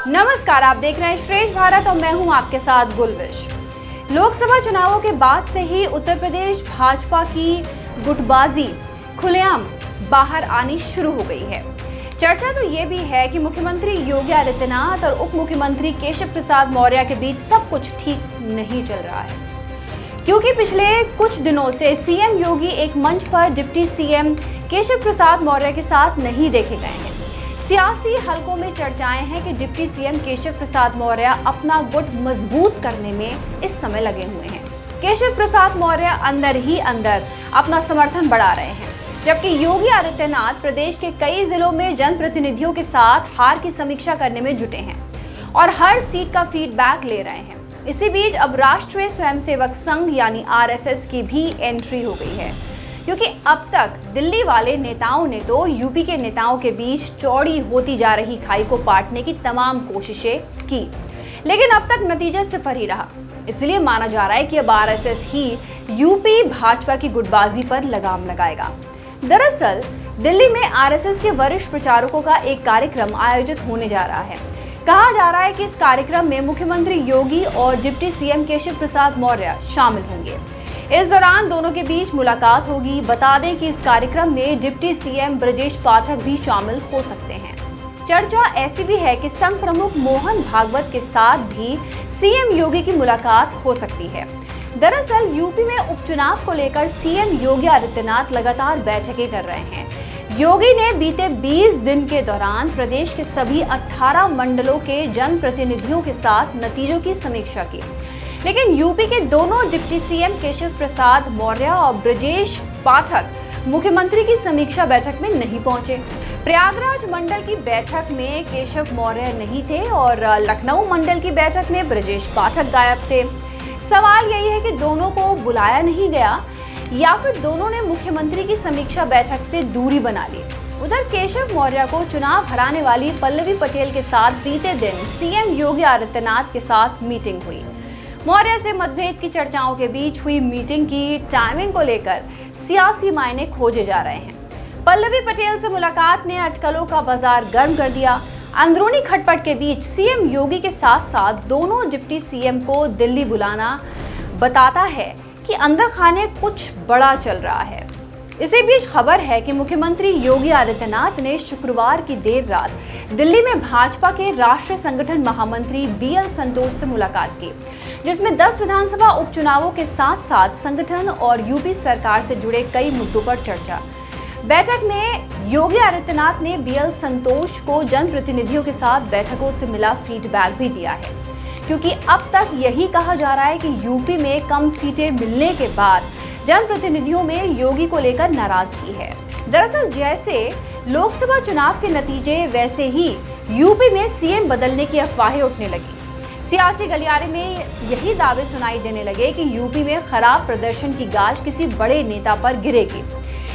नमस्कार, आप देख रहे हैं श्रेष्ठ भारत और मैं हूं आपके साथ गुलविश। लोकसभा चुनावों के बाद से ही उत्तर प्रदेश भाजपा की गुटबाजी खुलेआम बाहर आनी शुरू हो गई है। चर्चा तो ये भी है कि मुख्यमंत्री योगी आदित्यनाथ और उप मुख्यमंत्री केशव प्रसाद मौर्य के बीच सब कुछ ठीक नहीं चल रहा है, क्योंकि पिछले कुछ दिनों से सीएम योगी एक मंच पर डिप्टी सीएम केशव प्रसाद मौर्य के साथ नहीं देखे गए हैं। सियासी हलकों में चर्चाएं हैं कि डिप्टी सीएम केशव प्रसाद मौर्य अपना गुट मजबूत करने में इस समय लगे हुए हैं। केशव प्रसाद मौर्य अंदर ही अंदर अपना समर्थन बढ़ा रहे हैं, जबकि योगी आदित्यनाथ प्रदेश के कई जिलों में जनप्रतिनिधियों के साथ हार की समीक्षा करने में जुटे हैं और हर सीट का फीडबैक ले रहे हैं। इसी बीच अब राष्ट्रीय स्वयंसेवक संघ यानी आरएसएस की भी एंट्री हो गई है, क्योंकि अब तक दिल्ली वाले नेताओं ने तो यूपी के नेताओं के बीच चौड़ी होती जा रही खाई को पाटने की तमाम कोशिशें की, लेकिन अब तक नतीजा सिफर ही रहा। इसलिए माना जा रहा है कि अब आरएसएस ही यूपी भाजपा की गुटबाजी पर लगाम लगाएगा। दरअसल दिल्ली में आरएसएस के वरिष्ठ प्रचारकों का एक कार्यक्रम आयोजित होने जा रहा है। कहा जा रहा है कि इस कार्यक्रम में मुख्यमंत्री योगी और डिप्टी सीएम केशव प्रसाद मौर्य शामिल होंगे। इस दौरान दोनों के बीच मुलाकात होगी। बता दें कि इस कार्यक्रम में डिप्टी सीएम ब्रजेश पाठक भी शामिल हो सकते हैं। चर्चा ऐसी भी है कि संघ प्रमुख मोहन भागवत के साथ भी सीएम योगी की मुलाकात हो सकती है। दरअसल यूपी में उपचुनाव को लेकर सीएम योगी आदित्यनाथ लगातार बैठकें कर रहे हैं। योगी ने बीते 20 दिन के दौरान प्रदेश के सभी 18 मंडलों के जनप्रतिनिधियों के साथ नतीजों की समीक्षा की, लेकिन यूपी के दोनों डिप्टी सीएम केशव प्रसाद मौर्य और ब्रजेश पाठक मुख्यमंत्री की समीक्षा बैठक में नहीं पहुंचे। प्रयागराज मंडल की बैठक में केशव मौर्य नहीं थे और लखनऊ मंडल की बैठक में ब्रजेश पाठक गायब थे। सवाल यही है कि दोनों को बुलाया नहीं गया या फिर दोनों ने मुख्यमंत्री की समीक्षा बैठक से दूरी बना ली। उधर केशव मौर्य को चुनाव हराने वाली पल्लवी पटेल के साथ बीते दिन सीएम योगी आदित्यनाथ के साथ मीटिंग हुई। मौर्य से मतभेद की चर्चाओं के बीच हुई मीटिंग की टाइमिंग को लेकर सियासी मायने खोजे जा रहे हैं। पल्लवी पटेल से मुलाकात ने अटकलों का बाजार गर्म कर दिया। अंदरूनी खटपट के बीच सीएम योगी के साथ साथ दोनों डिप्टी सीएम को दिल्ली बुलाना बताता है कि अंदर खाने कुछ बड़ा चल रहा है। इसी बीच खबर है कि मुख्यमंत्री योगी आदित्यनाथ ने शुक्रवार की देर रात दिल्ली में भाजपा के राष्ट्रीय संगठन महामंत्री बीएल संतोष से मुलाकात की, जिसमें 10 विधानसभा उपचुनावों के साथ साथ संगठन और यूपी सरकार से जुड़े कई मुद्दों पर चर्चा। बैठक में योगी आदित्यनाथ ने बीएल संतोष को जनप्रतिनिधियों के साथ बैठकों से मिला फीडबैक भी दिया है, क्योंकि अब तक यही कहा जा रहा है कि यूपी में कम सीटें मिलने के बाद जनप्रतिनिधियों में योगी को लेकर नाराजगी है। दरअसल जैसे लोकसभा चुनाव के नतीजे वैसे ही यूपी में सीएम बदलने की अफवाहें उठने लगी। सियासी गलियारे में यही दावे सुनाई देने लगे कि यूपी में खराब प्रदर्शन की गाज किसी बड़े नेता पर गिरेगी।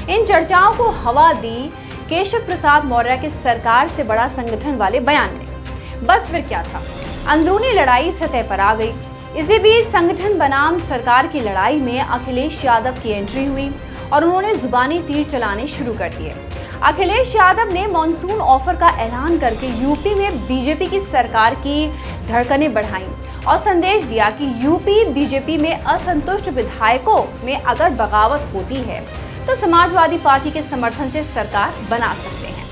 इन चर्चाओं को हवा दी केशव प्रसाद मौर्य के सरकार से बड़ा संगठन वाले बयान ने। बस फिर क्या था, अंदरूनी लड़ाई सतह पर आ गई। इसी बीच संगठन बनाम सरकार की लड़ाई में अखिलेश यादव की एंट्री हुई और उन्होंने जुबानी तीर चलाने शुरू कर दिए। अखिलेश यादव ने मॉनसून ऑफर का ऐलान करके यूपी में बीजेपी की सरकार की धड़कनें बढ़ाईं और संदेश दिया कि यूपी बीजेपी में असंतुष्ट विधायकों में अगर बगावत होती है तो समाजवादी पार्टी के समर्थन से सरकार बना सकते हैं।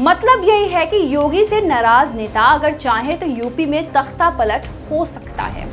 मतलब यही है कि योगी से नाराज नेता अगर चाहे तो यूपी में तख्ता पलट हो सकता है,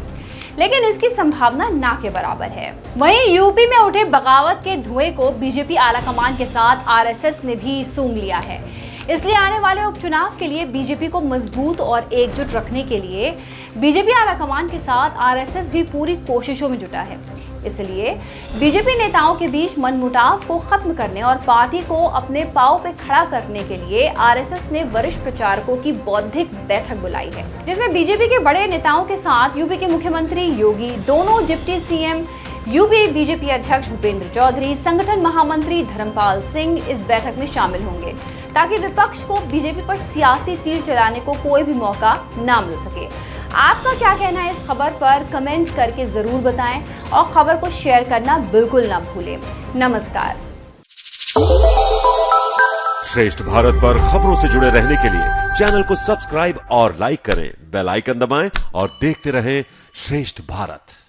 लेकिन इसकी संभावना ना के बराबर है। वहीं यूपी में उठे बगावत के धुएं को बीजेपी आलाकमान के साथ आरएसएस ने भी सूंघ लिया है। इसलिए आने वाले उपचुनाव के लिए बीजेपी को मजबूत और एकजुट रखने के लिए बीजेपी आलाकमान के साथ आरएसएस भी पूरी कोशिशों में जुटा है। इसलिए बीजेपी नेताओं के बीच मनमुटाव को खत्म करने और पार्टी को अपने पांव पे खड़ा करने के लिए आरएसएस ने वरिष्ठ प्रचारकों की बौद्धिक बैठक बुलाई है, जिसमें बीजेपी के बड़े नेताओं के साथ यूपी के मुख्यमंत्री योगी, दोनों डिप्टी सीएम, यूपी बीजेपी अध्यक्ष भूपेंद्र चौधरी, संगठन महामंत्री धर्मपाल सिंह इस बैठक में शामिल होंगे, ताकि विपक्ष को बीजेपी पर सियासी तीर चलाने को कोई भी मौका ना मिल सके। आपका क्या कहना है इस खबर पर, कमेंट करके जरूर बताएं और खबर को शेयर करना बिल्कुल ना भूलें। नमस्कार। श्रेष्ठ भारत पर खबरों से जुड़े रहने के लिए चैनल को सब्सक्राइब और लाइक करें, बेल आइकन दबाएं और देखते रहें श्रेष्ठ भारत।